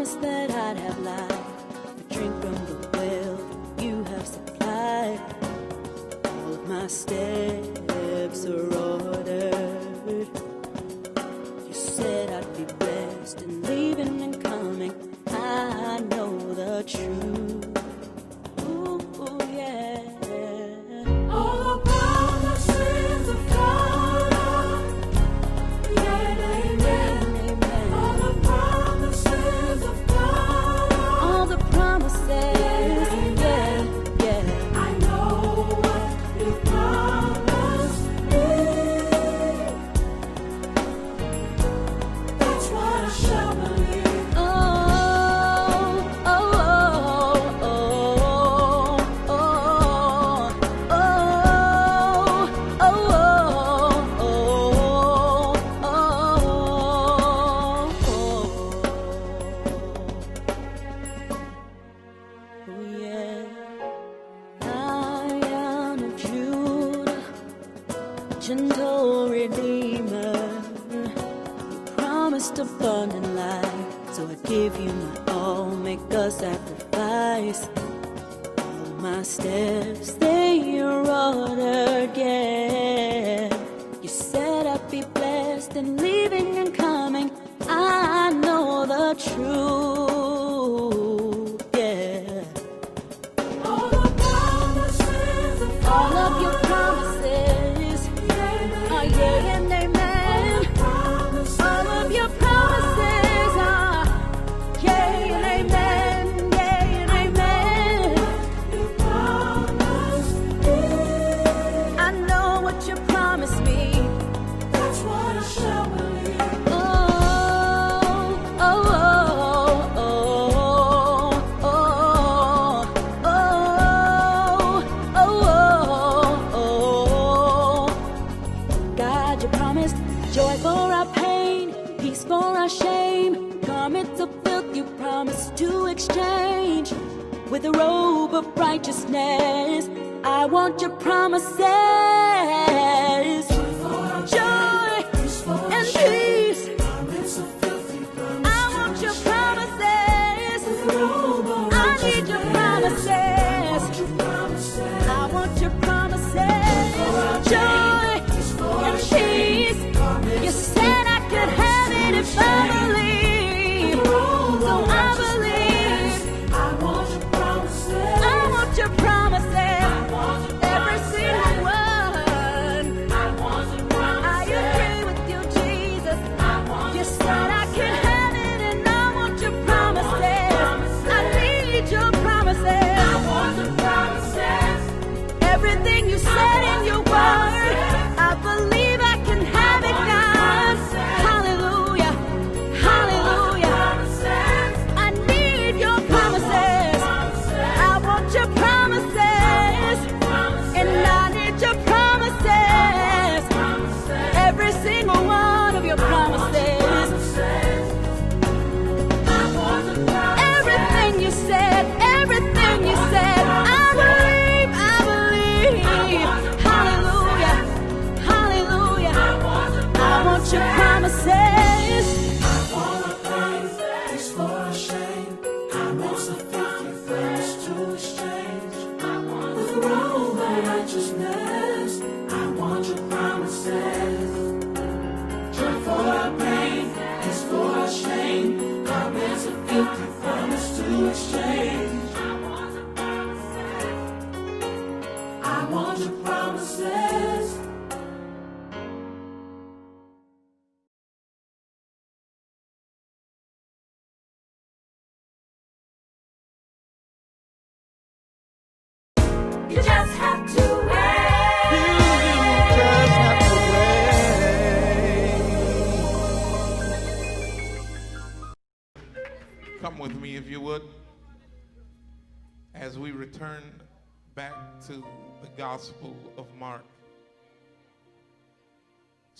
promised that I'd have life, a drink from the well you have supplied. All of my steps are ordered. You said I'd be blessed in leaving and coming. I know the truth. Ooh, yeah. All the promises of God, yeah, amen. All the promises of God, All the promises, yeah, yeah. I know what you promised me. That's what I shall believe. Oh, oh, oh, oh, oh, oh, oh, oh, yeah. Lion of Judah, gentle Redeemer, promised abundant life, so I give you my all, make a sacrifice. All my steps, they are ordered, yeah. You said I'd be blessed in leaving and coming. I know the truth, yeah. All the promises of All God, of your promises are yea and amen. All of your promises are yea and amen, yea and amen. you promised me. I know what you promised me. That's what I shall believe. Oh, oh, oh, oh, oh, oh, oh, oh. God, you promised joy for our pain, peace for our shame. Garments of filth you promised to exchange with a robe of righteousness. I want your promises, joy and peace. I want your promises. I need your promises. I want your promises, joy and peace. You said I could have it if I believe, so I believe. I want your promises. I want your promises, every single one. I want your I promises. agree with you, Jesus. I want You your said I could have it, and I want your promises. I need your promises. I want your promises. Everything you said in your word, I believe I can have it, God. Hallelujah, hallelujah. I need your promises. I want your promises, and I need your promises. Every single one of your promises. Everything you said, everything you said, I believe, I believe. Hallelujah, hallelujah. I want your promises. I want your promises. You just have to Come with me if you would, as we return back to the Gospel of Mark,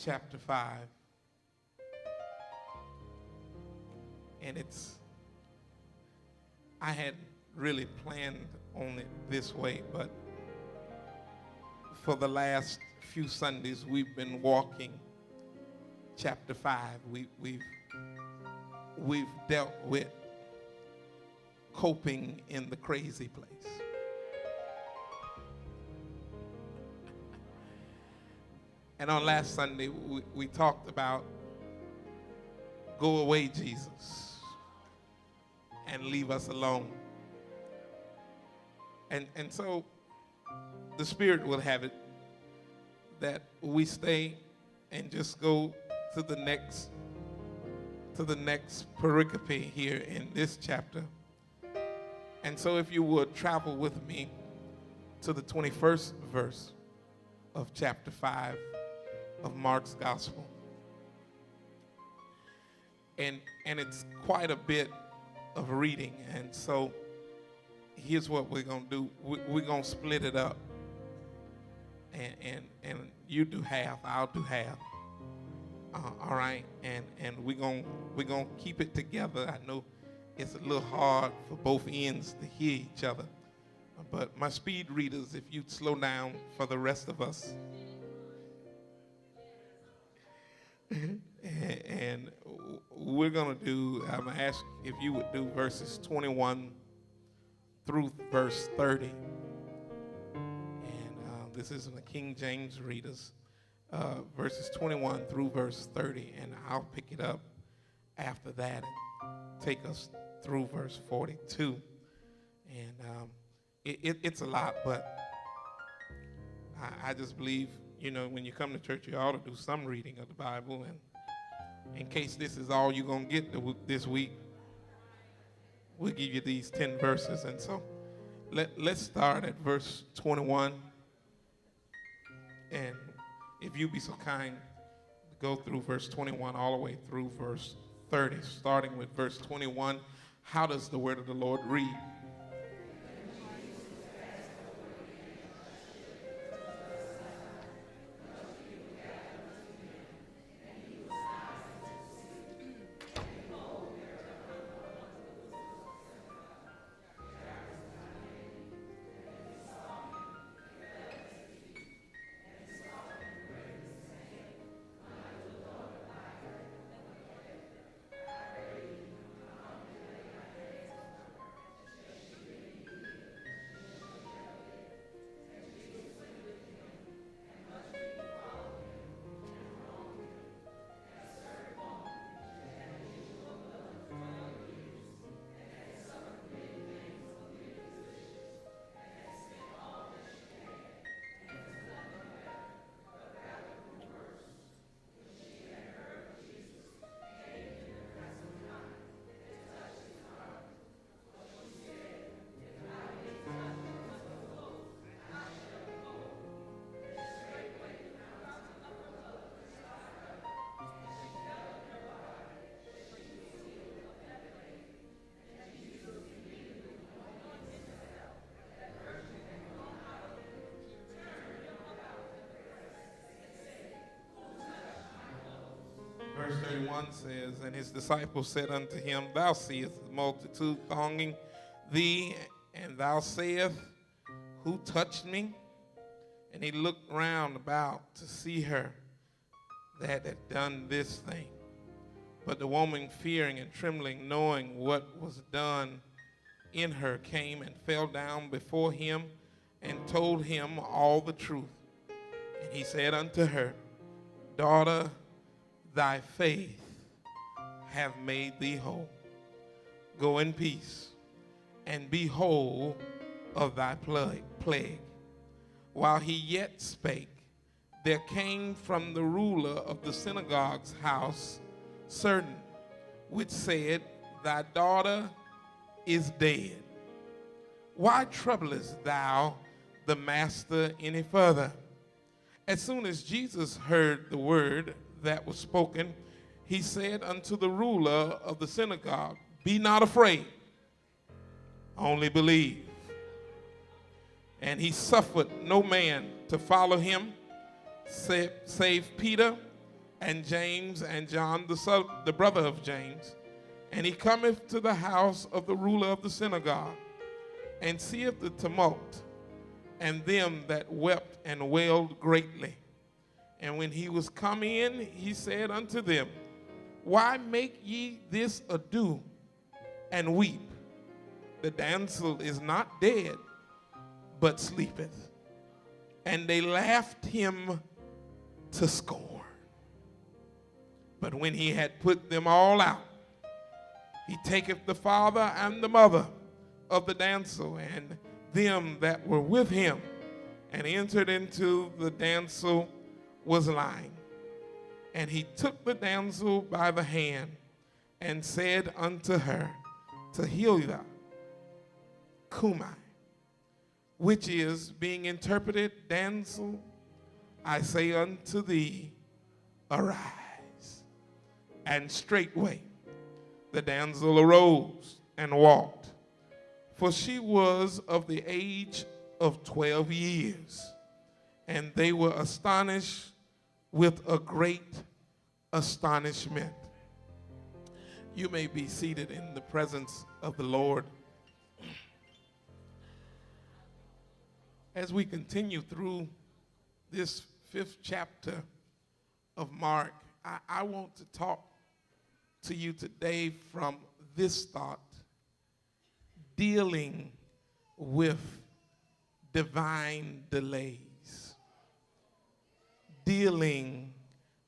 chapter 5. And I had really planned on it this way, but for the last few Sundays we've been walking chapter 5. We've dealt with coping in the crazy place. And on last Sunday, we talked about go away, Jesus, and leave us alone. And so the Spirit will have it that we stay and just go to the next pericope here in this chapter. And so if you would travel with me to the 21st verse of chapter 5 of Mark's gospel. And it's quite a bit of reading, and so here's what we're going to do. We're going to split it up, and you do half, I'll do half. All right, and we're gonna keep it together. I know it's a little hard for both ends to hear each other, but my speed readers, if you'd slow down for the rest of us. And we're gonna do, I'm gonna ask if you would do verses 21 through verse 30. And this is in the King James readers, verses 21 through verse 30, and I'll pick it up after that and take us through verse 42. And it's a lot, but I just believe, when you come to church, you ought to do some reading of the Bible. And in case this is all you're going to get this week, we'll give you these 10 verses. And so let's start at verse 21. And if you be so kind, go through verse 21 all the way through verse 30, starting with verse 21. How does the word of the Lord read? Verse 31 says, and his disciples said unto him, thou seest the multitude thronging thee, and thou sayest, who touched me? And he looked round about to see her that had done this thing. But the woman, fearing and trembling, knowing what was done in her, came and fell down before him and told him all the truth. And he said unto her, daughter, thy faith have made thee whole. Go in peace and be whole of thy plague. While he yet spake, there came from the ruler of the synagogue's house certain which said, thy daughter is dead. Why troublest thou the master any further? As soon as Jesus heard the word that was spoken, he said unto the ruler of the synagogue, be not afraid, only believe. And he suffered no man to follow him, save Peter and James and John, the brother of James. And he cometh to the house of the ruler of the synagogue, and seeth the tumult, and them that wept and wailed greatly. And when he was come in, he said unto them, why make ye this ado and weep? the damsel is not dead, but sleepeth. And they laughed him to scorn. But when he had put them all out, he taketh the father and the mother of the damsel and them that were with him, and entered into the damsel was lying. And he took the damsel by the hand and said unto her, Tahilda, Kumai, which is, being interpreted, damsel, I say unto thee, arise. And straightway the damsel arose and walked, for she was of the age of 12 years. And they were astonished with a great astonishment. You may be seated in the presence of the Lord. As we continue through this 5th chapter of Mark, I want to talk to you today from this thought: dealing with divine delays. Dealing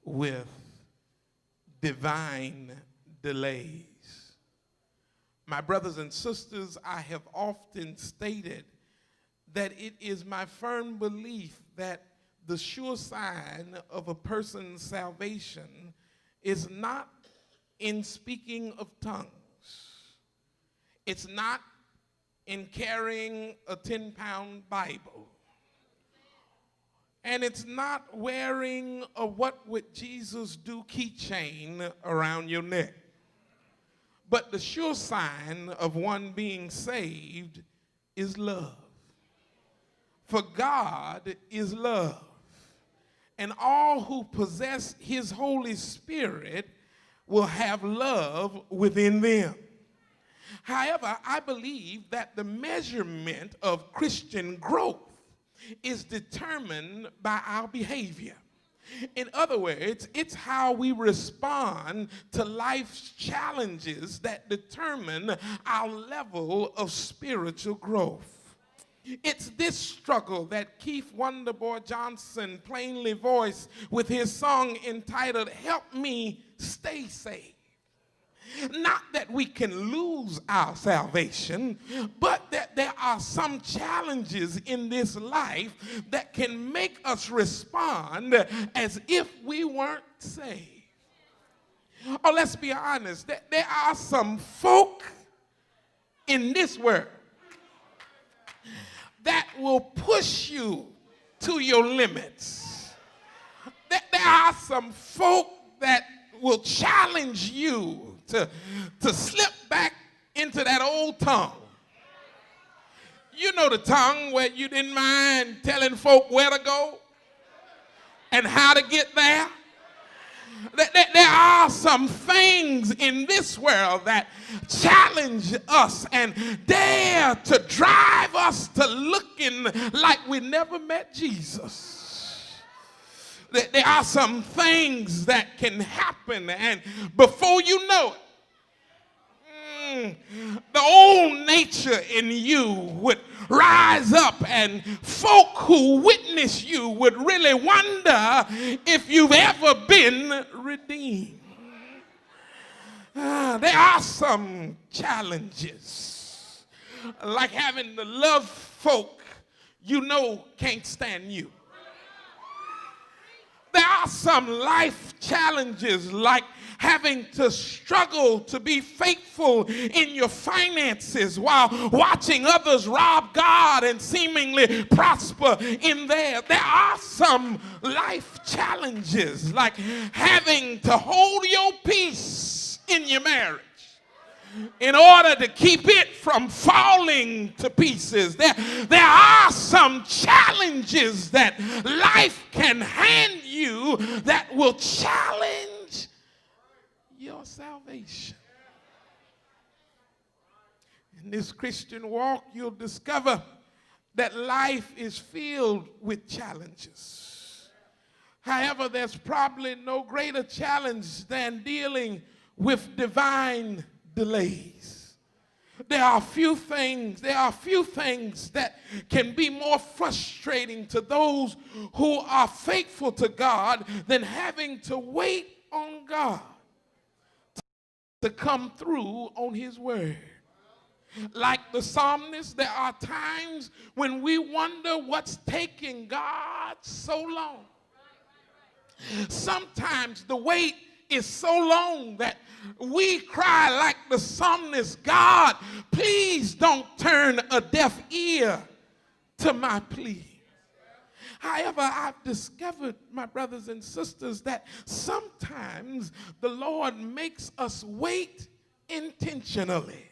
with divine delays. My brothers and sisters, I have often stated that it is my firm belief that the sure sign of a person's salvation is not in speaking of tongues. It's not in carrying a 10-pound Bible. And it's not wearing a "what would Jesus do" keychain around your neck. But the sure sign of one being saved is love. For God is love. And all who possess his Holy Spirit will have love within them. However, I believe that the measurement of Christian growth is determined by our behavior. In other words, it's how we respond to life's challenges that determine our level of spiritual growth. It's this struggle that Keith Wonderboy Johnson plainly voiced with his song entitled "Help Me Stay Saved." Not that we can lose our salvation, but that there are some challenges in this life that can make us respond as if we weren't saved. Or let's be honest, there are some folk in this world that will push you to your limits. There are some folk that will challenge you to slip back into that old tongue. You know the tongue where you didn't mind telling folk where to go and how to get there. There are some things in this world that challenge us and dare to drive us to looking like we never met Jesus. There are some things that can happen, and before you know it, the old nature in you would rise up, and folk who witness you would really wonder if you've ever been redeemed. There are some challenges, like having to love folk you know can't stand you. There are some life challenges, like having to struggle to be faithful in your finances while watching others rob God and seemingly prosper in theirs. There are some life challenges, like having to hold your peace in your marriage in order to keep it from falling to pieces. There are some challenges that life can hand you that will challenge your salvation. In this Christian walk, you'll discover that life is filled with challenges. However, there's probably no greater challenge than dealing with divine delays. There are few things that can be more frustrating to those who are faithful to God than having to wait on God to come through on his word. Like the psalmist, there are times when we wonder what's taking God so long. Sometimes the wait is so long that we cry like the psalmist, God, please don't turn a deaf ear to my plea. However, I've discovered, my brothers and sisters, that sometimes the Lord makes us wait intentionally.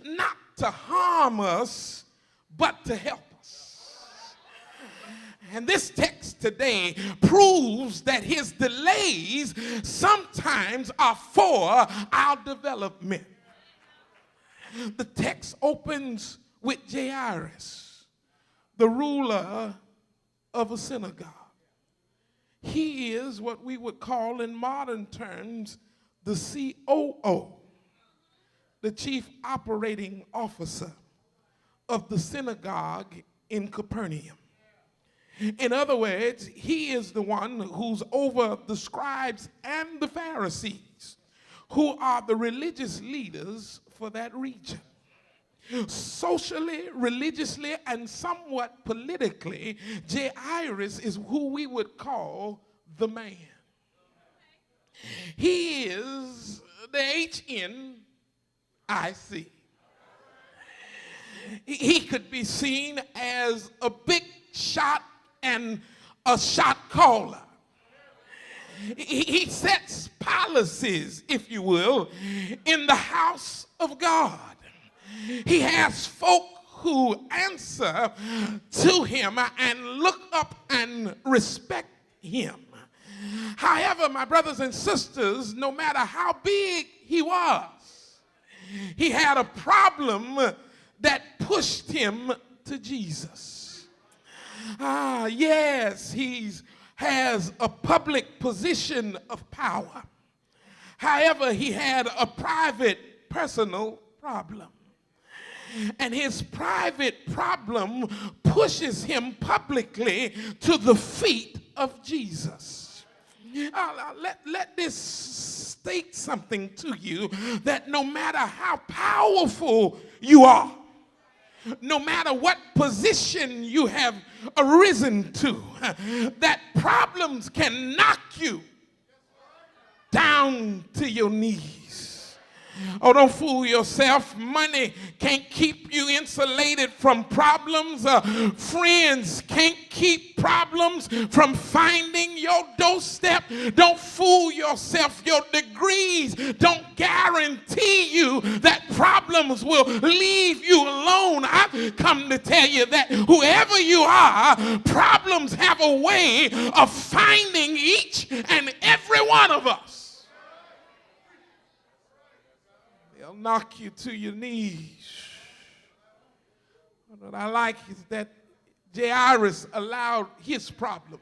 Not to harm us, but to help us. And this text today proves that his delays sometimes are for our development. The text opens with Jairus, the ruler of a synagogue. He is what we would call in modern terms the COO, the chief operating officer of the synagogue in Capernaum. In other words, he is the one who's over the scribes and the Pharisees, who are the religious leaders for that region. Socially, religiously, and somewhat politically, Jairus is who we would call the man. He is the HNIC. He could be seen as a big shot and a shot caller. He sets policies, if you will, in the house of God. He has folk who answer to him and look up and respect him. However, my brothers and sisters, no matter how big he was, he had a problem that pushed him to Jesus. Yes, he has a public position of power. However, he had a private, personal problem. And his private problem pushes him publicly to the feet of Jesus. Let this state something to you, that no matter how powerful you are, no matter what position you have arisen to, that problems can knock you down to your knees. Oh, don't fool yourself. Money can't keep you insulated from problems. Friends can't keep problems from finding your doorstep. Don't fool yourself. Your degrees don't guarantee you that problems will leave you alone. I've come to tell you that whoever you are, problems have a way of finding each and every one of us. They'll knock you to your knees. What I like is that Jairus allowed his problem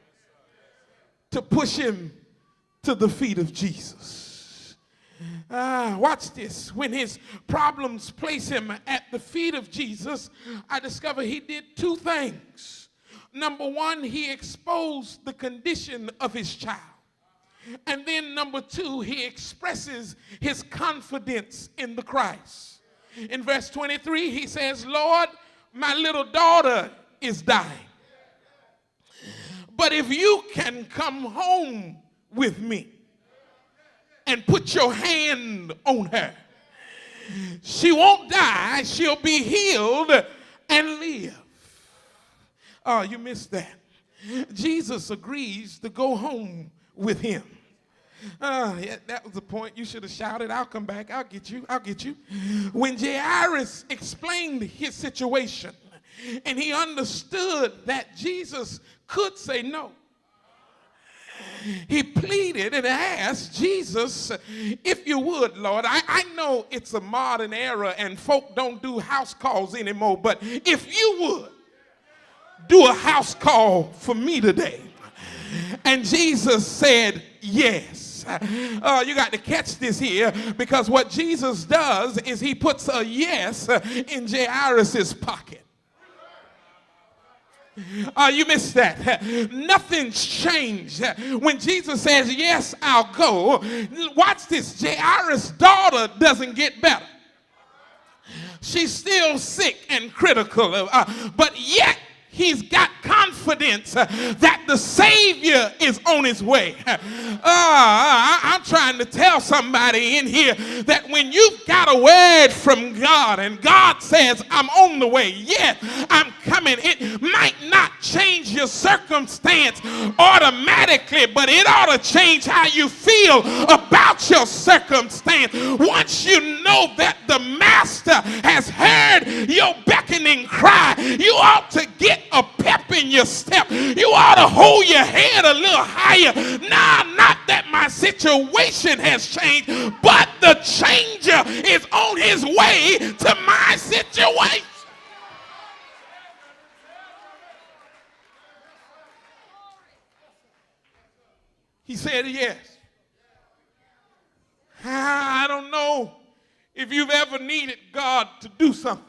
to push him to the feet of Jesus. Watch this. When his problems place him at the feet of Jesus, I discover he did two things. Number one, he exposed the condition of his child. And then number two, he expresses his confidence in the Christ. In verse 23, he says, Lord, my little daughter is dying. But if you can come home with me and put your hand on her, she won't die, she'll be healed and live. Oh, you missed that. Jesus agrees to go home with him. Yeah, that was the point. You should have shouted, I'll come back. I'll get you. I'll get you. When Jairus explained his situation and he understood that Jesus could say no, he pleaded and asked Jesus, if you would, Lord, I know it's a modern era and folk don't do house calls anymore, but if you would do a house call for me today. And Jesus said, yes. You got to catch this here, because what Jesus does is he puts a yes in Jairus' pocket. You missed that. Nothing's changed. When Jesus says, yes, I'll go, watch this. Jairus' daughter doesn't get better. She's still sick and critical, but yet he's got confidence that the Savior is on his way. I'm trying to tell somebody in here that when you've got a word from God and God says, I'm on the way, yeah, I'm coming, it might not change your circumstance automatically, but it ought to change how you feel about your circumstance. Once you know that the Master has heard your beckoning cry, you ought to get a pep in your step. You ought to hold your head a little higher. Nah, not that my situation has changed, but the changer is on his way to my situation. He said yes. I don't know if you've ever needed God to do something.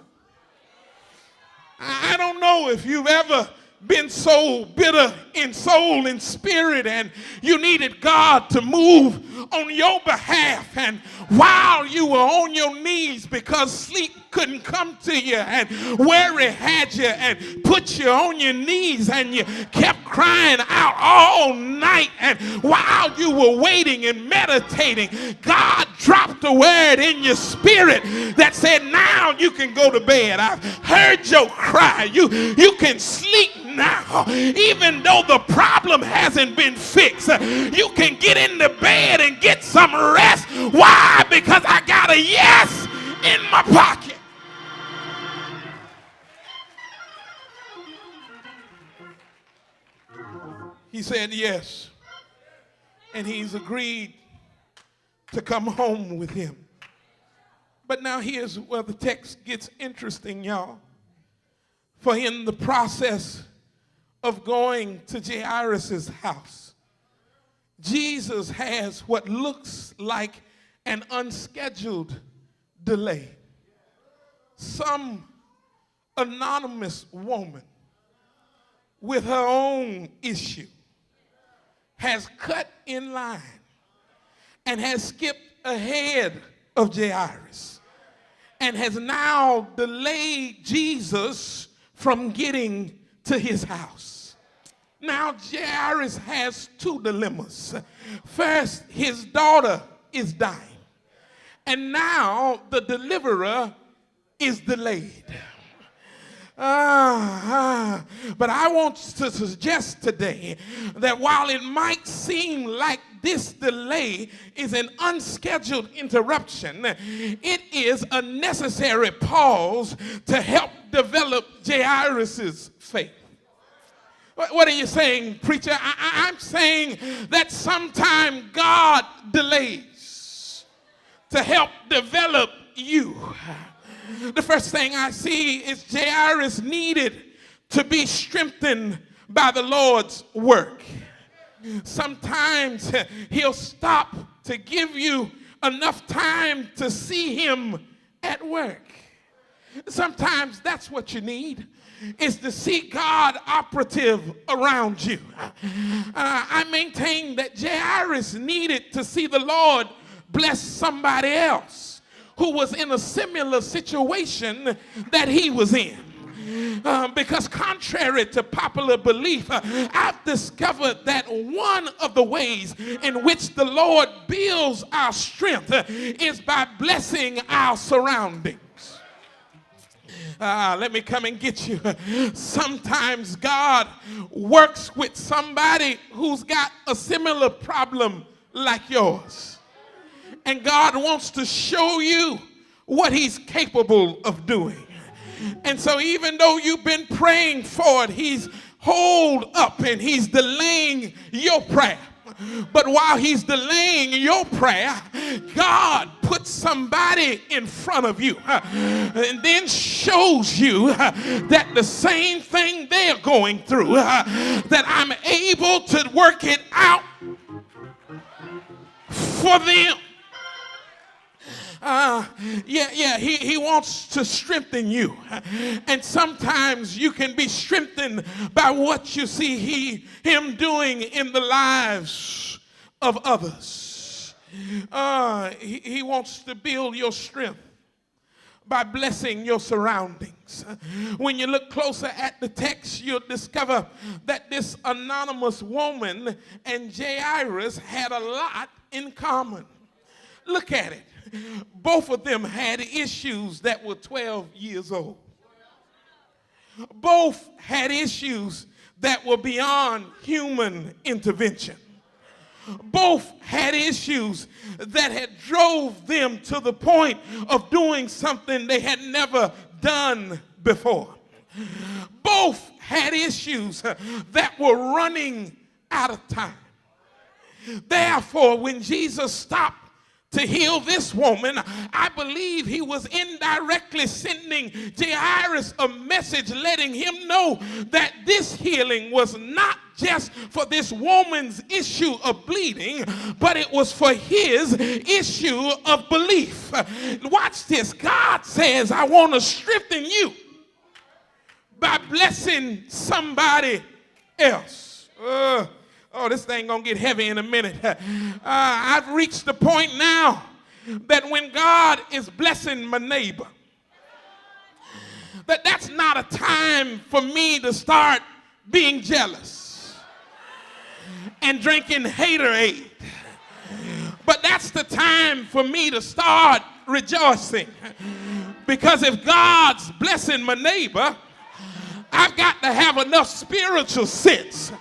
I don't know if you've ever been so bitter in soul and spirit and you needed God to move on your behalf, and while you were on your knees because sleep couldn't come to you and worry had you and put you on your knees and you kept crying out all night, and while you were waiting and meditating, God dropped a word in your spirit that said, now you can go to bed. I've heard your cry. You can sleep now. Even though the problem hasn't been fixed, you can get into bed and get some rest. Why? Because I got a yes in my pocket. He said yes, and he's agreed to come home with him. But now here's where the text gets interesting, y'all. For in the process of going to Jairus' house, Jesus has what looks like an unscheduled delay. Some anonymous woman with her own issue has cut in line and has skipped ahead of Jairus and has now delayed Jesus from getting to his house. Now Jairus has two dilemmas. First, his daughter is dying, and now the deliverer is delayed. But I want to suggest today that while it might seem like this delay is an unscheduled interruption, it is a necessary pause to help develop Jairus' faith. What are you saying, preacher? I'm saying that sometimes God delays to help develop you. The first thing I see is Jairus needed to be strengthened by the Lord's work. Sometimes he'll stop to give you enough time to see him at work. Sometimes that's what you need, is to see God operative around you. I maintain that Jairus needed to see the Lord bless somebody else who was in a similar situation that he was in. Because contrary to popular belief, I've discovered that one of the ways in which the Lord builds our strength is by blessing our surroundings. Let me come and get you. Sometimes God works with somebody who's got a similar problem like yours. And God wants to show you what he's capable of doing. And so even though you've been praying for it, he's holed up and he's delaying your prayer. But while he's delaying your prayer, God puts somebody in front of you and then shows you that the same thing they're going through, that I'm able to work it out for them. He wants to strengthen you. And sometimes you can be strengthened by what you see him doing in the lives of others. He wants to build your strength by blessing your surroundings. When you look closer at the text, you'll discover that this anonymous woman and Jairus had a lot in common. Look at it. Both of them had issues that were 12 years old. Both had issues that were beyond human intervention. Both had issues that had drove them to the point of doing something they had never done before. Both had issues that were running out of time. Therefore, when Jesus stopped to heal this woman, I believe he was indirectly sending Jairus a message letting him know that this healing was not just for this woman's issue of bleeding, but it was for his issue of belief. Watch this. God says, I want to strengthen you by blessing somebody else. This thing gonna get heavy in a minute. I've reached the point now that when God is blessing my neighbor, that's not a time for me to start being jealous and drinking haterade. But that's the time for me to start rejoicing. Because if God's blessing my neighbor, I've got to have enough spiritual sense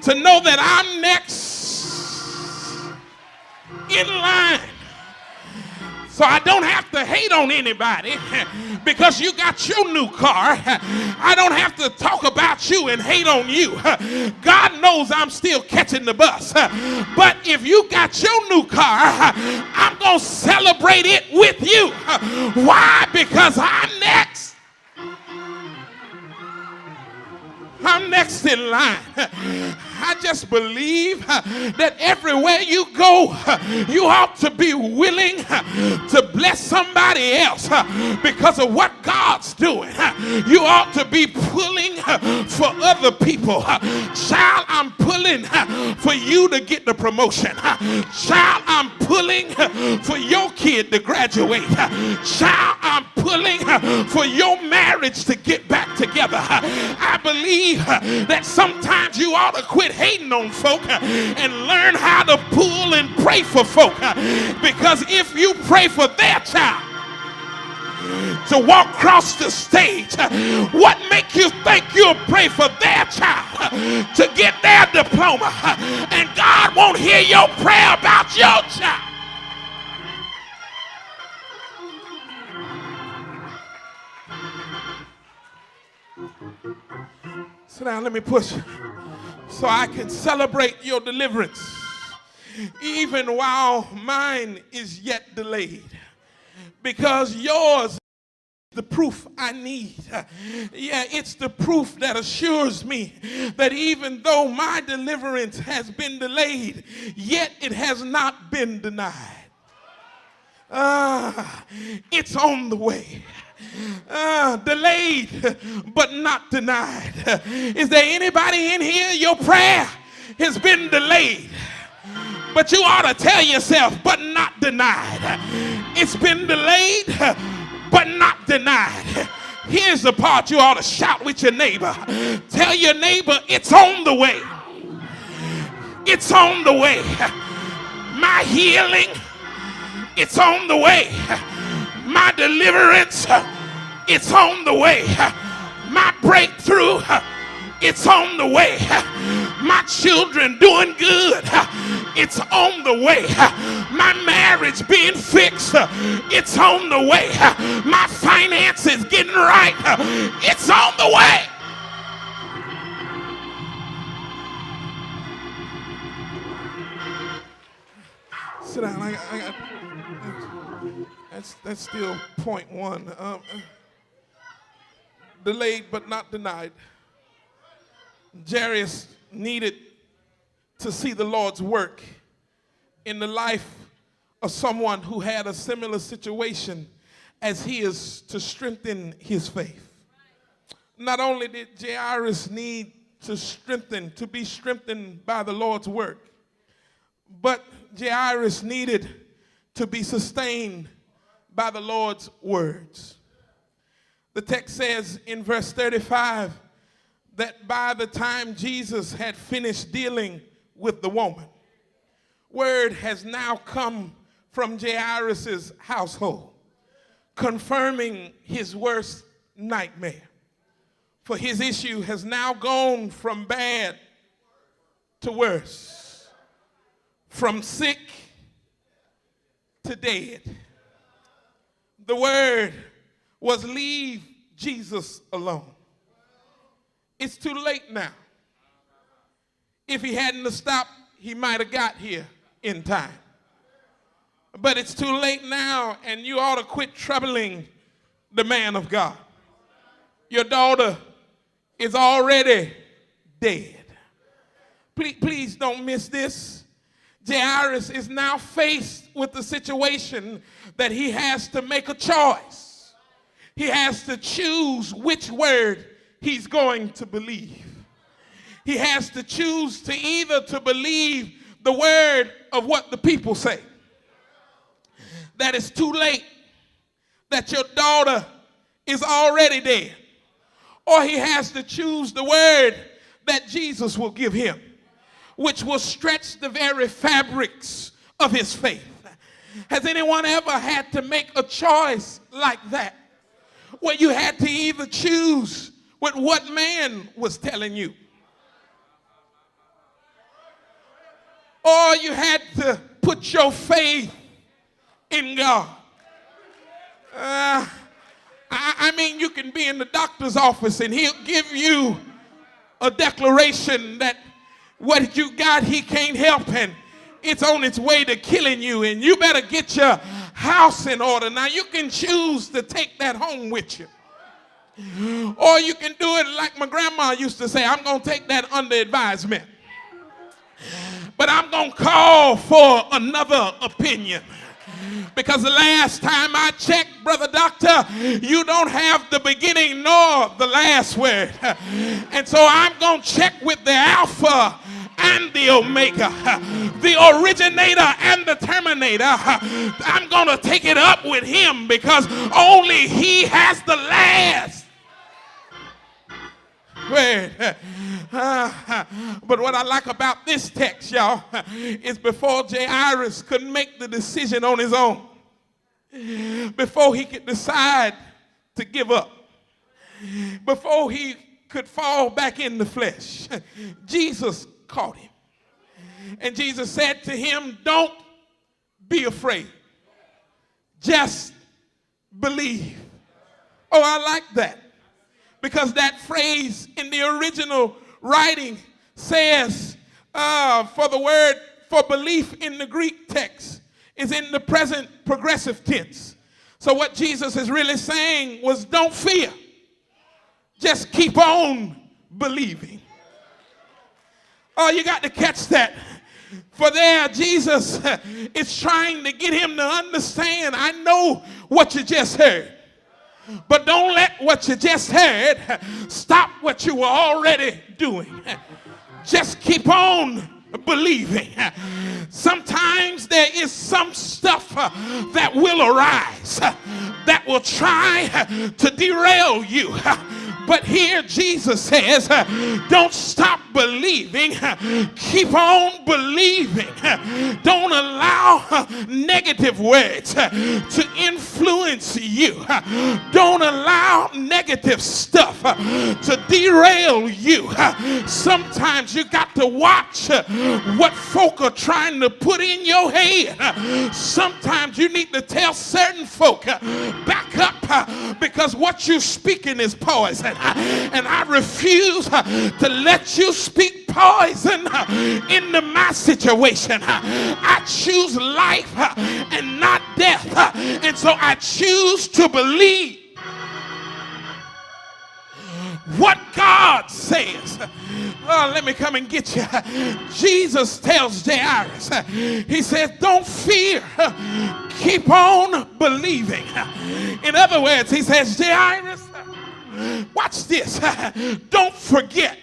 to know that I'm next in line. So I don't have to hate on anybody because you got your new car. I don't have to talk about you and hate on you. God knows I'm still catching the bus. But if you got your new car, I'm going to celebrate it with you. Why? Because I'm next. I'm next in line. I just believe that everywhere you go, you ought to be willing to bless somebody else because of what God's doing. You ought to be pulling for other people. Child, I'm pulling for you to get the promotion. Child, I'm pulling for your kid to graduate. Child, I'm pulling for your marriage to get back together. I believe that sometimes you ought to quit hating on folk and learn how to pull and pray for folk, because if you pray for their child to walk across the stage, what make you think you'll pray for their child to get their diploma and God won't hear your prayer about your child? So now let me push so I can celebrate your deliverance even while mine is yet delayed, because yours is the proof I need. It's the proof that assures me that even though my deliverance has been delayed, yet it has not been denied. It's on the way. Delayed but not denied. Is there anybody in here, your prayer has been delayed, but you ought to tell yourself, but not denied? It's been delayed but not denied. Here's the part you ought to shout with your neighbor. Tell your neighbor, it's on the way. It's on the way. My healing, it's on the way. My deliverance, it's on the way. My breakthrough, it's on the way. My children doing good, it's on the way. My marriage being fixed, it's on the way. My finances getting right, it's on the way. Sit down. That's still point one. Delayed but not denied. Jairus needed to see the Lord's work in the life of someone who had a similar situation as he is to strengthen his faith. Not only did Jairus need to be strengthened by the Lord's work, but Jairus needed to be sustained by the Lord's words. The text says in verse 35 that by the time Jesus had finished dealing with the woman, word has now come from Jairus' household, confirming his worst nightmare. For his issue has now gone from bad to worse, from sick to dead. The word was leave Jesus alone. It's too late now. If he hadn't stopped, he might have got here in time. But it's too late now, and you ought to quit troubling the man of God. Your daughter is already dead. Please don't miss this. Jairus is now faced with the situation that he has to make a choice. He has to choose which word he's going to believe. He has to choose to either to believe the word of what the people say, that it's too late, that your daughter is already dead, or he has to choose the word that Jesus will give him, which will stretch the very fabrics of his faith. Has anyone ever had to make a choice like that, where you had to either choose with what man was telling you, or you had to put your faith in God? I mean, you can be in the doctor's office and he'll give you a declaration that what you got he can't help and it's on its way to killing you and you better get your house in order. Now you can choose to take that home with you, or you can do it like my grandma used to say, I'm going to take that under advisement, but I'm going to call for another opinion. Because the last time I checked, brother doctor, you don't have the beginning nor the last word. And so I'm going to check with the Alpha and the Omega, the originator and the terminator. I'm going to take it up with him because only he has the last word. But what I like about this text, y'all, is before Jairus could make the decision on his own, before he could decide to give up, before he could fall back in the flesh, Jesus caught him. And Jesus said to him, don't be afraid. Just believe. Oh, I like that. Because that phrase in the original writing says, for the word for belief in the Greek text is in the present progressive tense. So what Jesus is really saying was, don't fear. Just keep on believing. Oh, you got to catch that. For there, Jesus is trying to get him to understand, I know what you just heard. But don't let what you just heard stop what you were already doing. Just keep on believing. Sometimes there is some stuff that will arise that will try to derail you. But here Jesus says, don't stop believing. Keep on believing. Don't allow negative words to influence you. Don't allow negative stuff to derail you. Sometimes you got to watch what folk are trying to put in your head. Sometimes you need to tell certain folk, back up, because what you're speaking is poison. And I refuse to let you speak poison into my situation. I choose life and not death. And so I choose to believe what God says. Oh, let me come and get you. Jesus tells Jairus, he says, don't fear, keep on believing. In other words, he says, Jairus, watch this, don't forget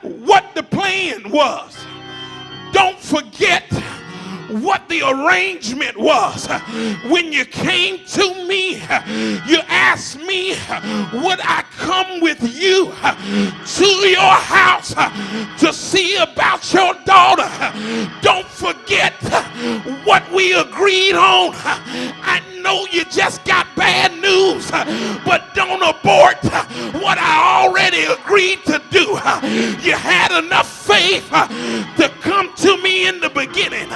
what the plan was. Don't forget what the arrangement was. When you came to me, you asked me, would I come with you to your house to see about your daughter? Don't forget what we agreed on. I know you just got bad news, but don't abort what I already agreed to do. You had enough faith to come to me in the beginning,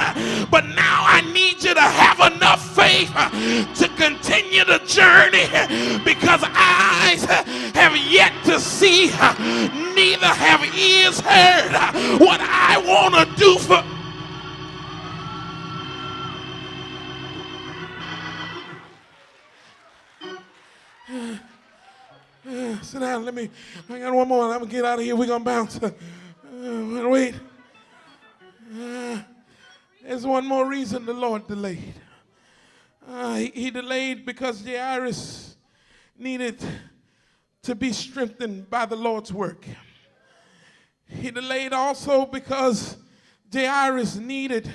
but now I need you to have enough faith to continue the journey, because eyes have yet to see, neither have ears heard what I want to do for. Sit down, I got one more. I'm going to get out of here. We're going to bounce. Wait. There's one more reason the Lord delayed. He delayed because Jairus needed to be strengthened by the Lord's work. He delayed also because Jairus needed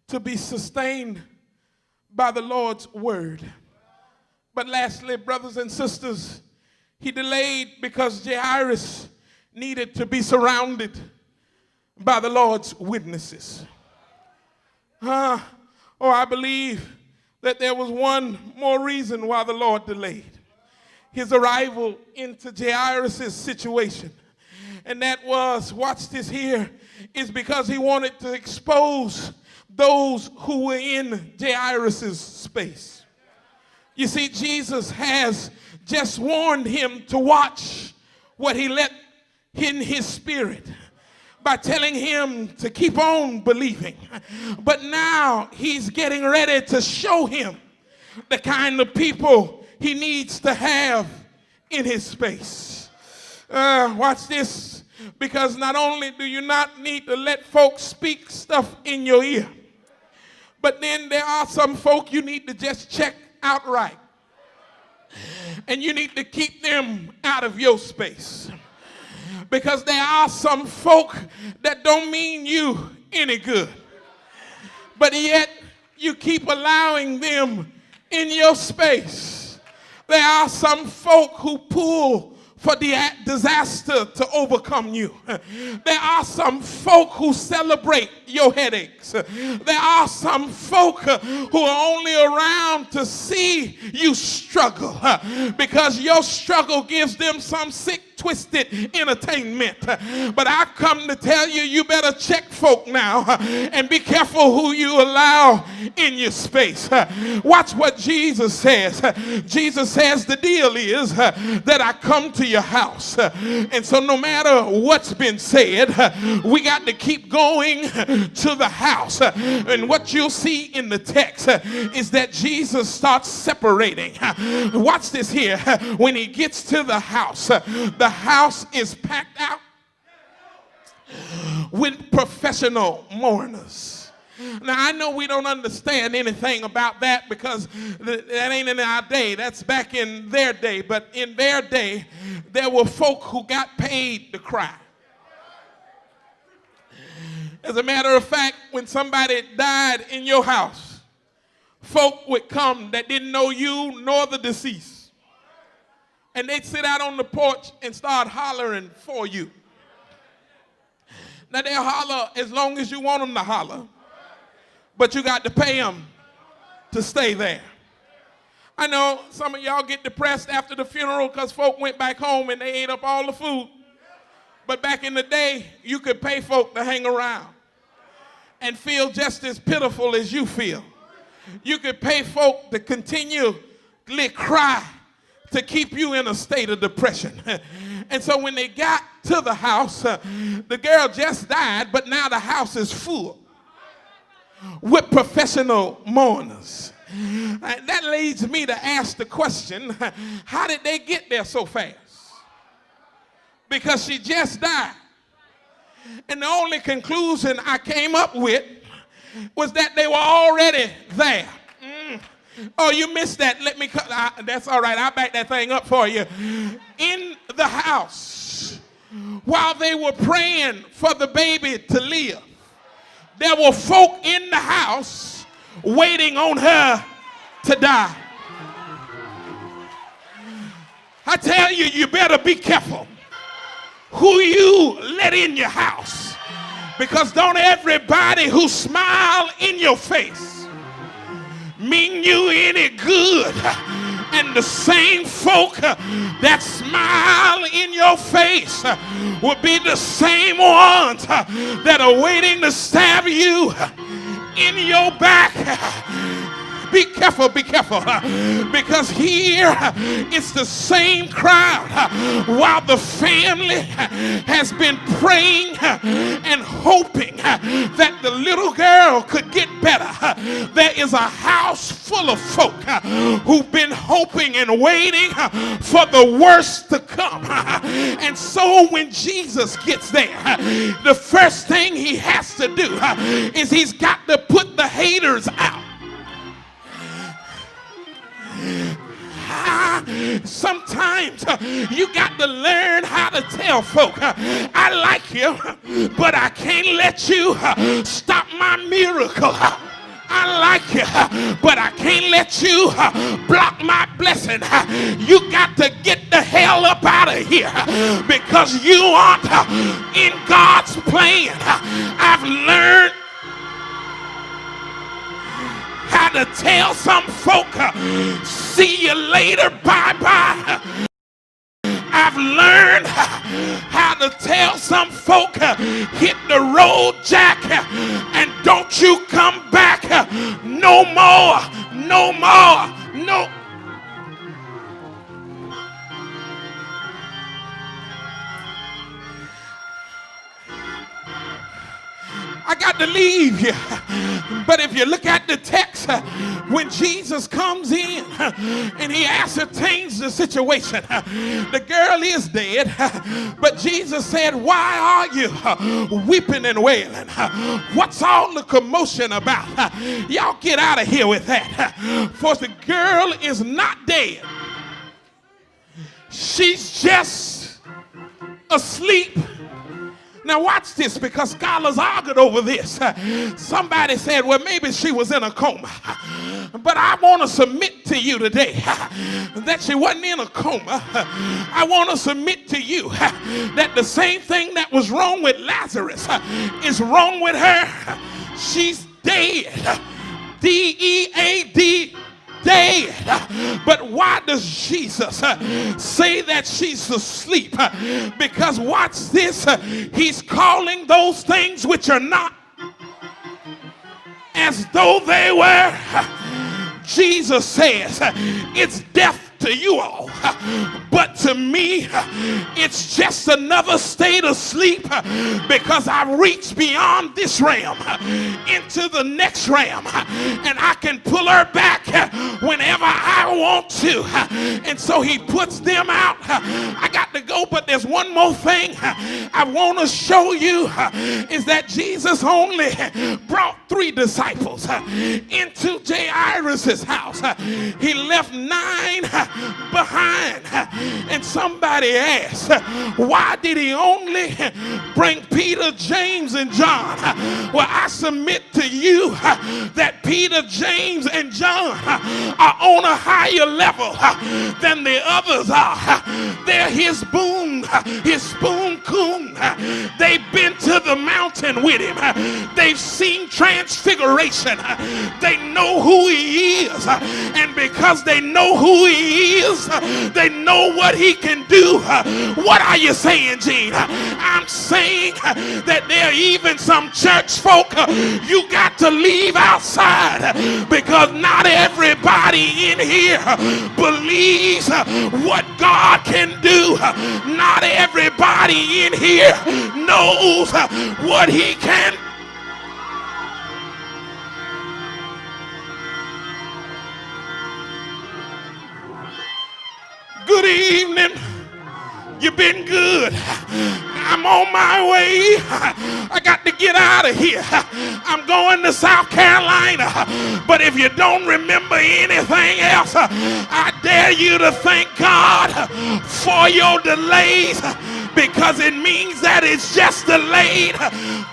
to be sustained by the Lord's word. But lastly, brothers and sisters, he delayed because Jairus needed to be surrounded by the Lord's witnesses. I believe that there was one more reason why the Lord delayed his arrival into Jairus' situation. And that was, watch this here, is because he wanted to expose those who were in Jairus' space. You see, Jesus has just warned him to watch what he let in his spirit by telling him to keep on believing. But now he's getting ready to show him the kind of people he needs to have in his space. Watch this, because not only do you not need to let folks speak stuff in your ear, but then there are some folk you need to just check outright. And you need to keep them out of your space. Because there are some folk that don't mean you any good, but yet you keep allowing them in your space. There are some folk who pull for the disaster to overcome you. There are some folk who celebrate your headaches. There are some folk who are only around to see you struggle, because your struggle gives them some sick, twisted entertainment. But I've come to tell you, you better check folk now and be careful who you allow in your space. Watch what Jesus says. Jesus says the deal is that I come to your house. And so no matter what's been said, we got to keep going to the house. And what you'll see in the text is that Jesus starts separating. Watch this here. When he gets to the house is packed out with professional mourners. Now, I know we don't understand anything about that, because that ain't in our day. That's back in their day. But in their day, there were folk who got paid to cry. As a matter of fact, when somebody died in your house, folk would come that didn't know you nor the deceased. And they'd sit out on the porch and start hollering for you. Now, they'll holler as long as you want them to holler, but you got to pay them to stay there. I know some of y'all get depressed after the funeral because folk went back home and they ate up all the food. But back in the day, you could pay folk to hang around and feel just as pitiful as you feel. You could pay folk to continually cry to keep you in a state of depression. And so when they got to the house, the girl just died, but now the house is full with professional mourners. That leads me to ask the question, how did they get there so fast? Because she just died. And the only conclusion I came up with was that they were already there. Oh, you missed that. Let me cut. That's all right. I'll back that thing up for you. In the house, while they were praying for the baby to live, there were folk in the house waiting on her to die. I tell you, you better be careful who you let in your house, because don't everybody who smile in your face mean you any good. And the same folk that smile in your face will be the same ones that are waiting to stab you in your back. Be careful, because here it's the same crowd. While the family has been praying and hoping that the little girl could get better, there is a house full of folk who've been hoping and waiting for the worst to come. And so when Jesus gets there, the first thing he has to do is he's got to put the haters out. Sometimes you got to learn how to tell folk, I like you, but I can't let you stop my miracle. I like you, but I can't let you block my blessing. You got to get the hell up out of here, because you aren't in God's plan. I've learned how to tell some folk, see you later, bye-bye. I've learned how to tell some folk, hit the road, Jack, and don't you come back no more, no more, no. I got to leave you. But if you look at the text, when Jesus comes in and he ascertains the situation, the girl is dead, but Jesus said, why are you weeping and wailing? What's all the commotion about? Y'all get out of here with that. For the girl is not dead. She's just asleep. Now watch this, because scholars argued over this. Somebody said, well, maybe she was in a coma. But I want to submit to you today that she wasn't in a coma. I want to submit to you that the same thing that was wrong with Lazarus is wrong with her. She's dead. D-E-A-D. Dead. But why does Jesus say that she's asleep? Because watch this, he's calling those things which are not as though they were. Jesus says it's death to you all, but to me it's just another state of sleep, because I reach beyond this realm into the next realm, and I can pull her back whenever I want to. And so he puts them out. I got to go, but there's one more thing I want to show you, is that Jesus only brought 3 disciples into Jairus' house. He left 9 behind. And somebody asked, why did he only bring Peter, James, and John? Well, I submit to you that Peter, James, and John are on a higher level than the others are. They're his spoon coon. They've been to the mountain with him. They've seen transfiguration. They know who he is. And because they know who he is, they know what he can do. What are you saying, Gene? I'm saying that there are even some church folk you got to leave outside, because not everybody in here believes what God can do. Not everybody in here knows what he can. Good evening. You've been good. I'm on my way. I got to get out of here. I'm going to South Carolina. But if you don't remember anything else, I dare you to thank God for your delays, because it means that it's just delayed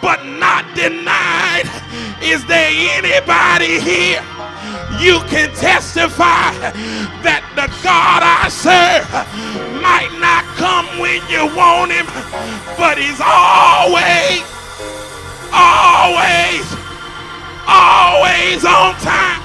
but not denied. Is there anybody here? You can testify that the God I serve might not come when you want him, but he's always on time.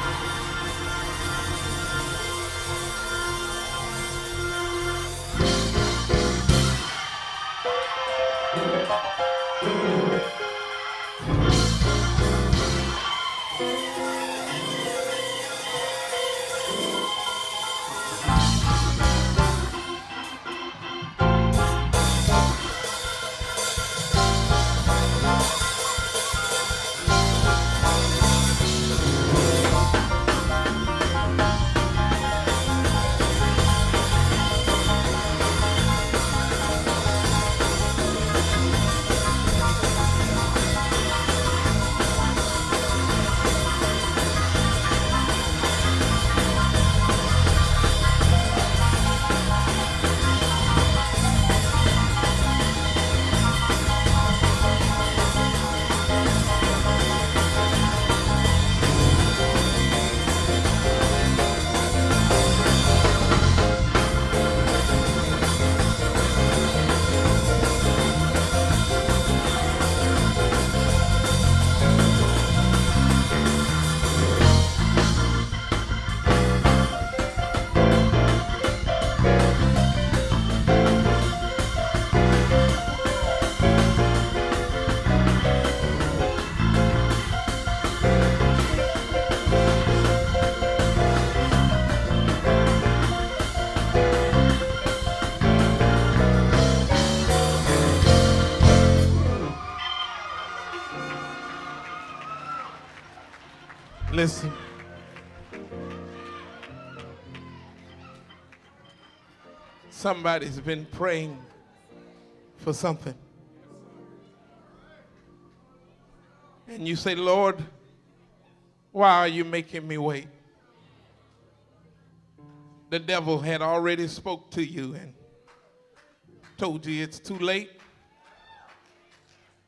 Listen. Somebody's been praying for something. And you say, Lord, why are you making me wait? The devil had already spoke to you and told you it's too late.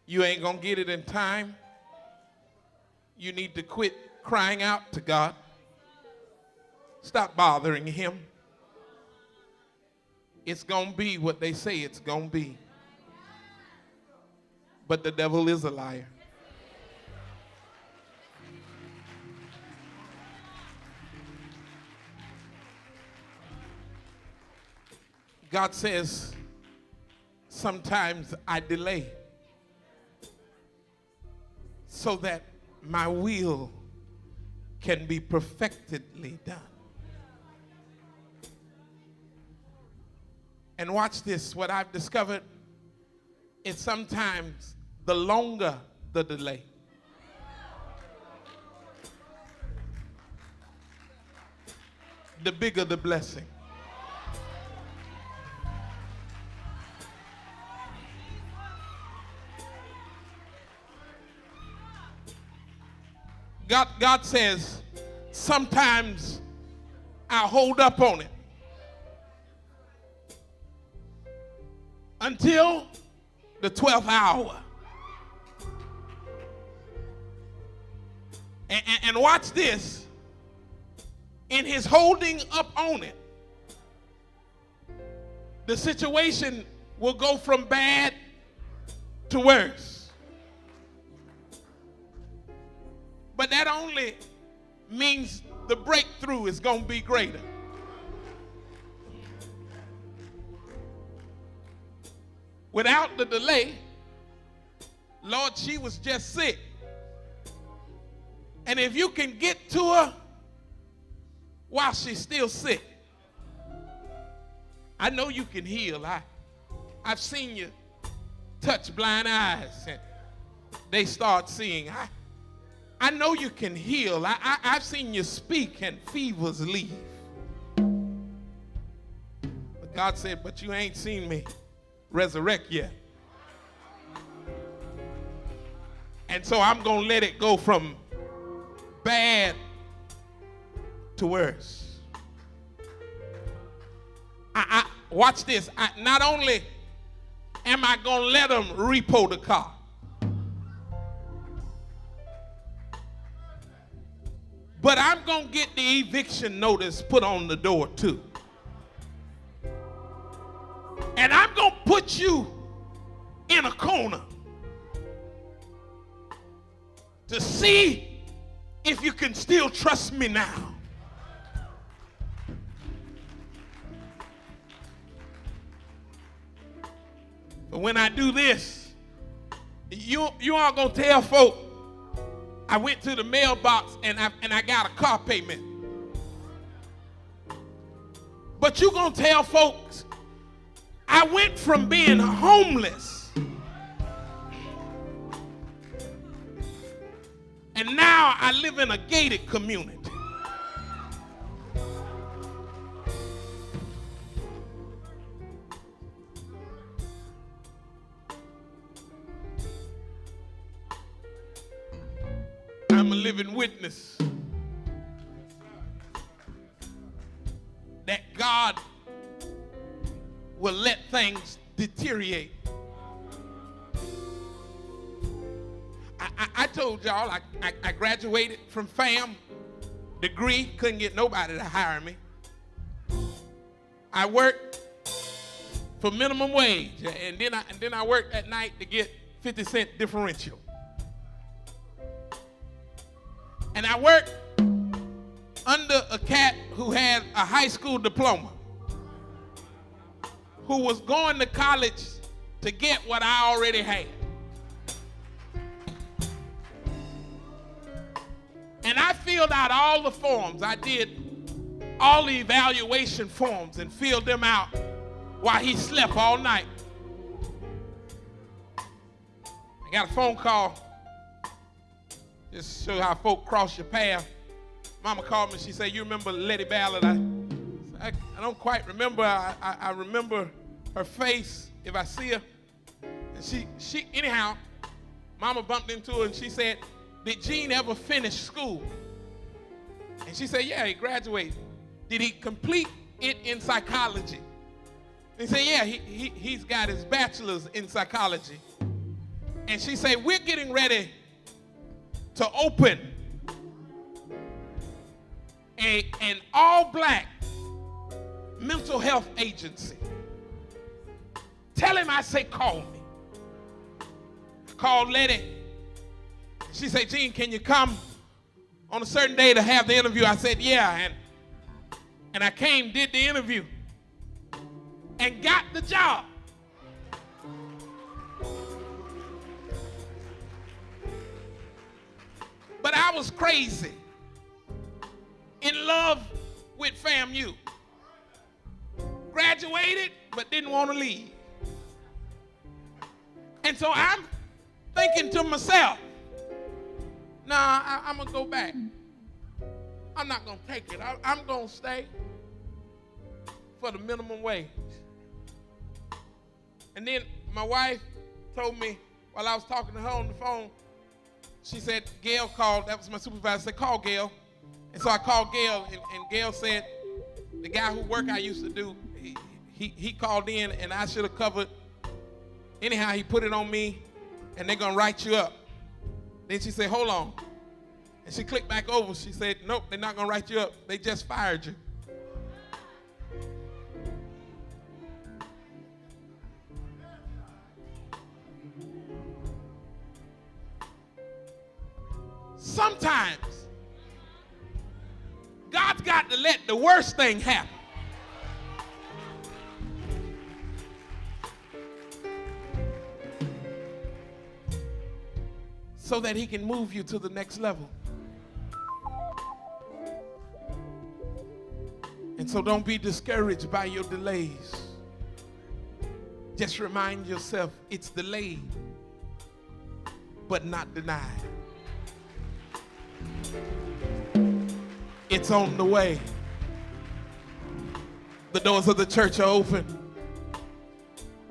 You ain't gonna get it in time. You need to quit crying out to God. Stop bothering him. It's going to be what they say it's going to be. But the devil is a liar. God says, sometimes I delay so that my will can be perfectedly done. And watch this, what I've discovered is sometimes the longer the delay, the bigger the blessing. God says, sometimes I hold up on it until the 12th hour. And watch this. In his holding up on it, the situation will go from bad to worse. But that only means the breakthrough is going to be greater. Without the delay, Lord, she was just sick. And if you can get to her while she's still sick, I know you can heal. I've seen you touch blind eyes and they start seeing. I know you can heal. I've seen you speak and fevers leave. But God said, but you ain't seen me resurrect yet. And so I'm going to let it go from bad to worse. Watch this. Not only am I going to let them repo the car, but I'm going to get the eviction notice put on the door too. And I'm going to put you in a corner to see if you can still trust me now. But when I do this, you aren't going to tell folk, I went to the mailbox and I got a car payment. But you're going to tell folks, I went from being homeless and now I live in a gated community. I'm a living witness that God will let things deteriorate. I told y'all I graduated from FAM, degree, couldn't get nobody to hire me. I worked for minimum wage, and then I worked at night to get 50-cent differential. And I worked under a cat who had a high school diploma, who was going to college to get what I already had. And I filled out all the forms. I did all the evaluation forms and filled them out while he slept all night. I got a phone call. Just to show how folk cross your path. Mama called me. She said, you remember Letty Ballard? I don't quite remember. I remember her face if I see her. And she anyhow, Mama bumped into her and she said, did Gene ever finish school? And she said, yeah, he graduated. Did he complete it in psychology? And he said, yeah, he's got his bachelor's in psychology. And she said, we're getting ready to open an all-black mental health agency. Tell him I say call me. I called Letty. She said, Gene, can you come on a certain day to have the interview? I said, yeah. And I came, did the interview, and got the job. But I was crazy, in love with FAMU. Graduated, but didn't want to leave. And so I'm thinking to myself, nah, I'm going to go back. I'm not going to take it. I'm going to stay for the minimum wage. And then my wife told me while I was talking to her on the phone, she said, Gail called. That was my supervisor. Said, call Gail. And so I called Gail, and Gail said, the guy who work I used to do, he called in, and I should have covered. Anyhow, he put it on me, and they're going to write you up. Then she said, hold on. And she clicked back over. She said, nope, they're not going to write you up. They just fired you. Sometimes God's got to let the worst thing happen so that he can move you to the next level. And so don't be discouraged by your delays. Just remind yourself it's delayed, but not denied. It's on the way. The doors of the church are open.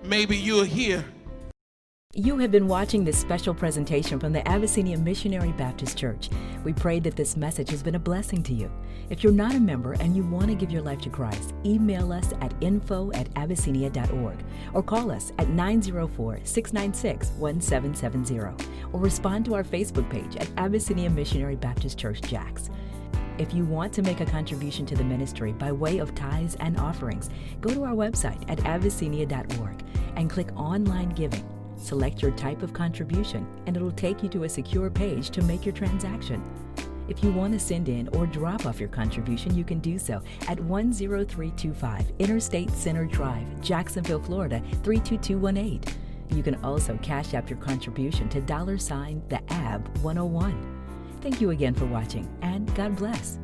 Maybe you're here. You have been watching this special presentation from the Abyssinia Missionary Baptist Church. We pray that this message has been a blessing to you. If you're not a member and you want to give your life to Christ, email us at info@abyssinia.org or call us at 904-696-1770 or respond to our Facebook page at Abyssinia Missionary Baptist Church, Jax. If you want to make a contribution to the ministry by way of tithes and offerings, go to our website at abyssinia.org and click Online Giving. Select your type of contribution, and it'll take you to a secure page to make your transaction. If you want to send in or drop off your contribution, you can do so at 10325 Interstate Center Drive, Jacksonville, Florida 32218. You can also cash out your contribution to $the AB 101. Thank you again for watching, and God bless.